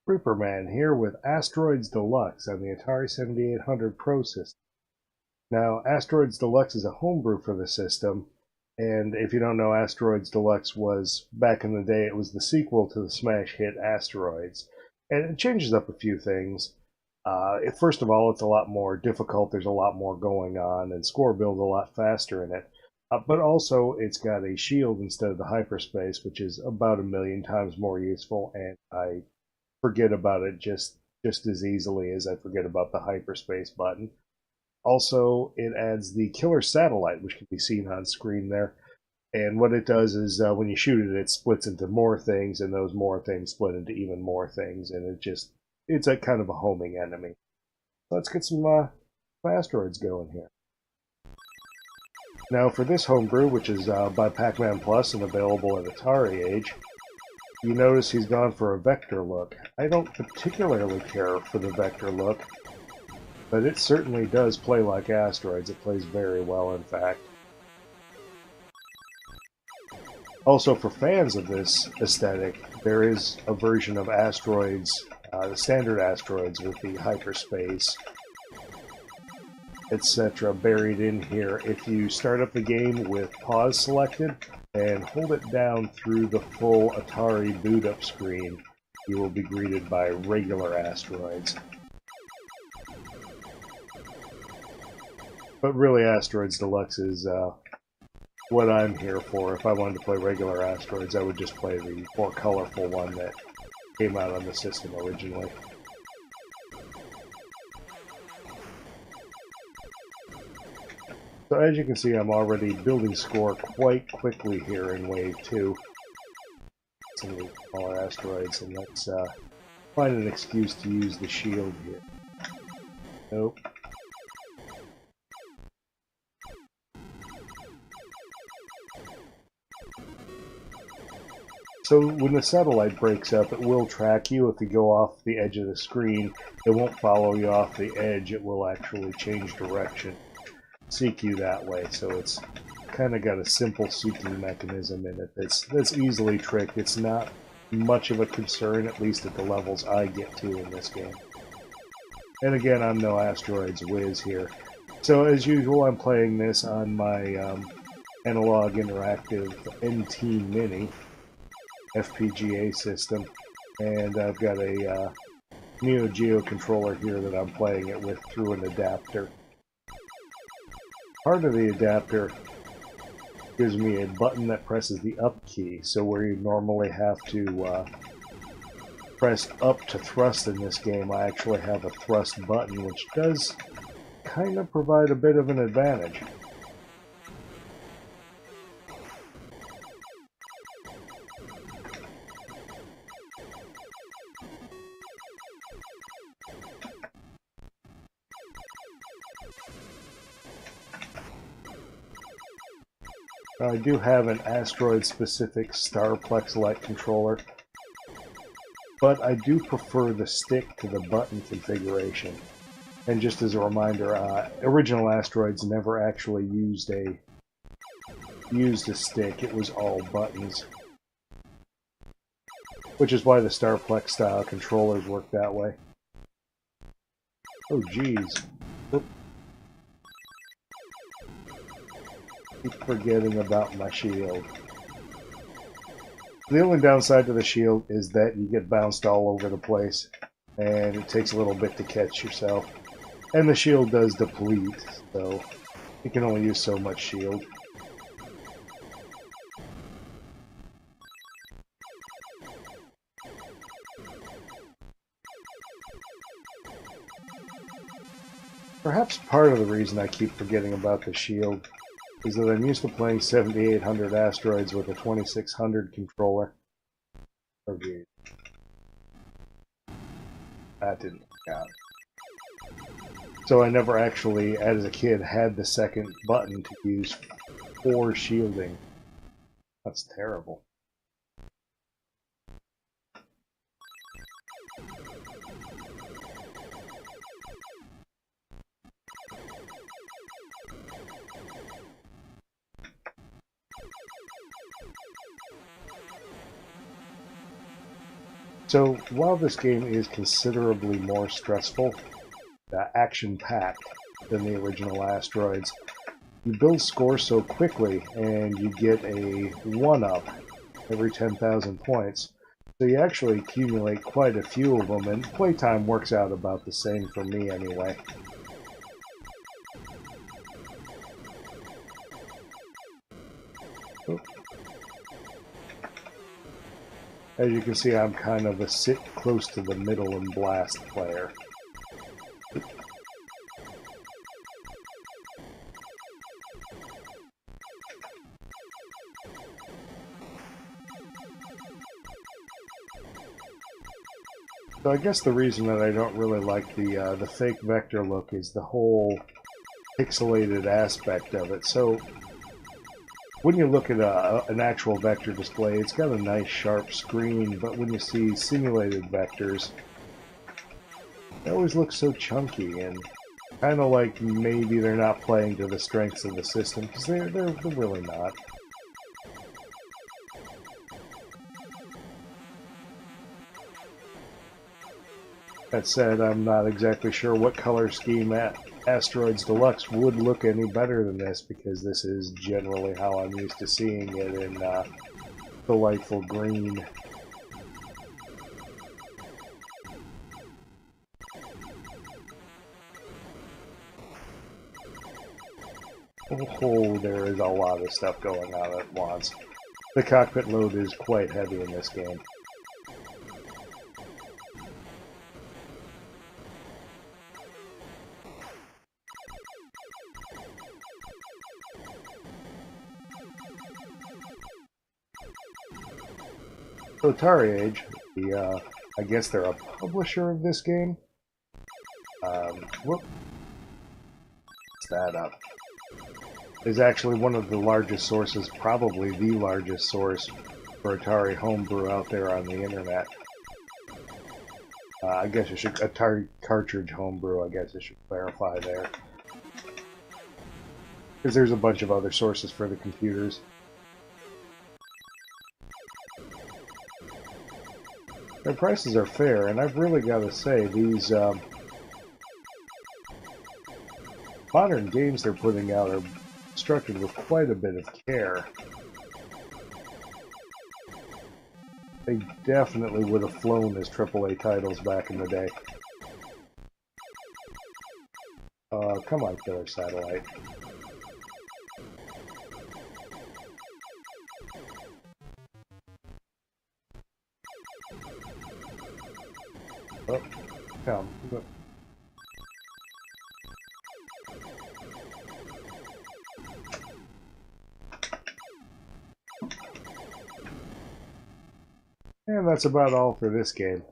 Superman here with Asteroids Deluxe on the Atari 7800 Pro system. Now, Asteroids Deluxe is a homebrew for the system, and if you don't know, Asteroids Deluxe was, back in the day, it was the sequel to the smash hit Asteroids. And it changes up a few things. First of all, it's a lot more difficult, there's a lot more going on, and score builds a lot faster in it. But also, it's got a shield instead of the hyperspace, which is about 1,000,000 times more useful, and I forget about it just as easily as I forget about the hyperspace button. Also, it adds the killer satellite, which can be seen on screen there. And what it does is when you shoot it, it splits into more things, and those more things split into even more things, and it's a kind of a homing enemy. Let's get some asteroids going here. Now, for this homebrew, which is by PacManPlus and available at Atari Age, you notice he's gone for a vector look. I don't particularly care for the vector look, but it certainly does play like Asteroids. It plays very well, in fact. Also, for fans of this aesthetic, there is a version of Asteroids, the standard Asteroids with the hyperspace, etc. buried in here. If you start up the game with pause selected and hold it down through the full Atari boot up screen, you will be greeted by regular Asteroids. But really, Asteroids Deluxe is what I'm here for. If I wanted to play regular Asteroids, I would just play the more colorful one that came out on the system originally. So as you can see, I'm already building score quite quickly here in Wave 2. Some of the smaller asteroids, and let's find an excuse to use the shield here. Nope. So when the satellite breaks up, it will track you. If you go off the edge of the screen, it won't follow you off the edge. It will actually change direction, seek you that way. So it's kind of got a simple seeking mechanism in it that's easily tricked. It's not much of a concern, at least at the levels I get to in this game. And again, I'm no Asteroids whiz here. So as usual, I'm playing this on my Analogue Interactive NT Mini FPGA system, and I've got a Neo Geo controller here that I'm playing it with through an adapter. Part of the adapter gives me a button that presses the up key, so where you normally have to press up to thrust in this game, I actually have a thrust button, which does kind of provide a bit of an advantage. I do have an Asteroid-specific Starplex Lite controller, but I do prefer the stick to the button configuration. And just as a reminder, original Asteroids never actually used a stick. It was all buttons, which is why the Starplex style controllers work that way. Oh, geez. Oop. Keep forgetting about my shield. The only downside to the shield is that you get bounced all over the place, and it takes a little bit to catch yourself. And the shield does deplete, so you can only use so much shield. Perhaps part of the reason I keep forgetting about the shield is that I'm used to playing 7800 Asteroids with a 2600 controller. Okay. That didn't work out. So I never actually, as a kid, had the second button to use for shielding. That's terrible. So while this game is considerably more stressful, action-packed than the original Asteroids, you build scores so quickly and you get a 1-up every 10,000 points. So you actually accumulate quite a few of them, and playtime works out about the same for me anyway. As you can see, I'm kind of a sit close to the middle and blast player. So I guess the reason that I don't really like the fake vector look is the whole pixelated aspect of it. So when you look at an actual vector display, it's got a nice sharp screen, but when you see simulated vectors, they always look so chunky and kind of like maybe they're not playing to the strengths of the system, because they're really not. That said, I'm not exactly sure what color scheme Asteroids Deluxe would look any better than this, because this is generally how I'm used to seeing it in delightful green. Oh, there is a lot of stuff going on at once. The cockpit load is quite heavy in this game. So Atari Age, I guess they're a publisher of this game. Whoop. What's that up? Is actually one of the largest sources, probably the largest source for Atari Homebrew out there on the internet. I guess I should, Atari Cartridge Homebrew, I guess I should clarify there. Because there's a bunch of other sources for the computers. Their prices are fair, and I've really got to say, these modern games they're putting out are constructed with quite a bit of care. They definitely would have flown as AAA titles back in the day. Come on, Killer Satellite. Oh, come. And that's about all for this game.